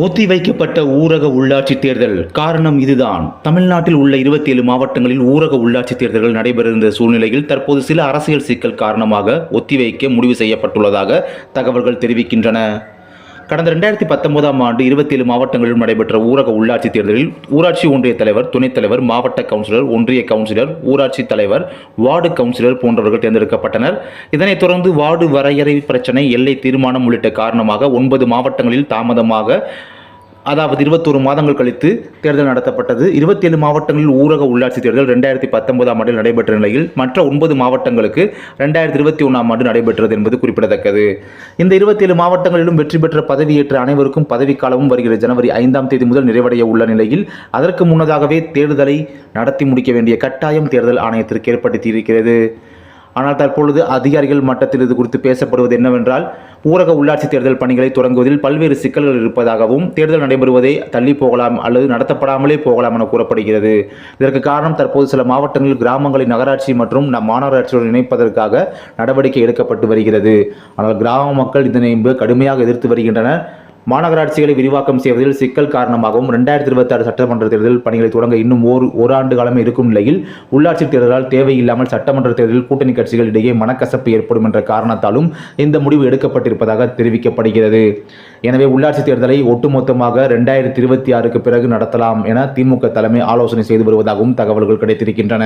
ஒத்திவைக்கப்பட்ட ஊரக உள்ளாட்சி தேர்தல் காரணம் இதுதான். தமிழ்நாட்டில் உள்ள 27 மாவட்டங்களில் ஊரக உள்ளாட்சி தேர்தல்கள் நடைபெறுகின்ற சூழ்நிலையில் தற்போது சில அரசியல் சிக்கல் காரணமாக ஒத்திவைக்க முடிவு செய்யப்பட்டுள்ளதாக தகவல்கள் தெரிவிக்கின்றன. கடந்த 2019ஆம் ஆண்டு 27 மாவட்டங்களிலும் நடைபெற்ற ஊரக உள்ளாட்சி தேர்தலில் ஊராட்சி ஒன்றிய தலைவர், துணைத் தலைவர், மாவட்ட கவுன்சிலர், ஒன்றிய கவுன்சிலர், ஊராட்சி தலைவர், வார்டு கவுன்சிலர் போன்றவர்கள் தேர்ந்தெடுக்கப்பட்டனர். இதனைத் தொடர்ந்து வார்டு வரையறை பிரச்சினை, எல்லை தீர்மானம் உள்ளிட்ட காரணமாக 9 மாவட்டங்களில் தாமதமாக, அதாவது 21 மாதங்கள் கழித்து தேர்தல் நடத்தப்பட்டது. 27 மாவட்டங்களில் ஊரக உள்ளாட்சி தேர்தல் 2019ஆம் ஆண்டில் நடைபெற்ற நிலையில் மற்ற 9 மாவட்டங்களுக்கு 2021ஆம் ஆண்டு நடைபெற்றது என்பது குறிப்பிடத்தக்கது. இந்த 27 மாவட்டங்களிலும் வெற்றி பெற்ற பதவியேற்ற அனைவருக்கும் பதவிக்காலமும் வருகிற ஜனவரி 5ஆம் தேதி முதல் நிறைவடைய உள்ள நிலையில் அதற்கு முன்னதாகவே தேர்தலை நடத்தி முடிக்க வேண்டிய கட்டாயம் தேர்தல் ஆணையத்திற்கு ஏற்படுத்தியிருக்கிறது. ஆனால் தற்பொழுது அதிகாரிகள் மட்டத்தில் இது குறித்து பேசப்படுவது என்னவென்றால், ஊரக உள்ளாட்சி தேர்தல் பணிகளை தொடங்குவதில் பல்வேறு சிக்கல்கள் இருப்பதாகவும், தேர்தல் நடைபெறுவதை தள்ளி போகலாம் அல்லது நடத்தப்படாமலே போகலாம் என கூறப்படுகிறது. இதற்கு காரணம் தற்போது சில மாவட்டங்களில் கிராமங்களை நகராட்சி மற்றும் மாநகராட்சியுடன் இணைப்பதற்காக நடவடிக்கை எடுக்கப்பட்டு வருகிறது. ஆனால் கிராம மக்கள் இதனை கடுமையாக எதிர்த்து வருகின்றனர். மாநகராட்சிகளை விரிவாக்கம் செய்வதில் சிக்கல் காரணமாகவும் 2026 சட்டமன்ற தேர்தல் பணிகளை தொடங்க இன்னும் ஒரு ஆண்டு காலமே இருக்கும் நிலையில் உள்ளாட்சி தேர்தலால் தேவையில்லாமல் சட்டமன்ற தேர்தலில் கூட்டணி கட்சிகள் இடையே மனக்கசப்பு ஏற்படும் என்ற காரணத்தாலும் இந்த முடிவு எடுக்கப்பட்டிருப்பதாக தெரிவிக்கப்படுகிறது. எனவே உள்ளாட்சி தேர்தலை ஒட்டுமொத்தமாக 2026க்கு பிறகு நடத்தலாம் என திமுக தலைமை ஆலோசனை செய்து வருவதாகவும் தகவல்கள் கிடைத்திருக்கின்றன.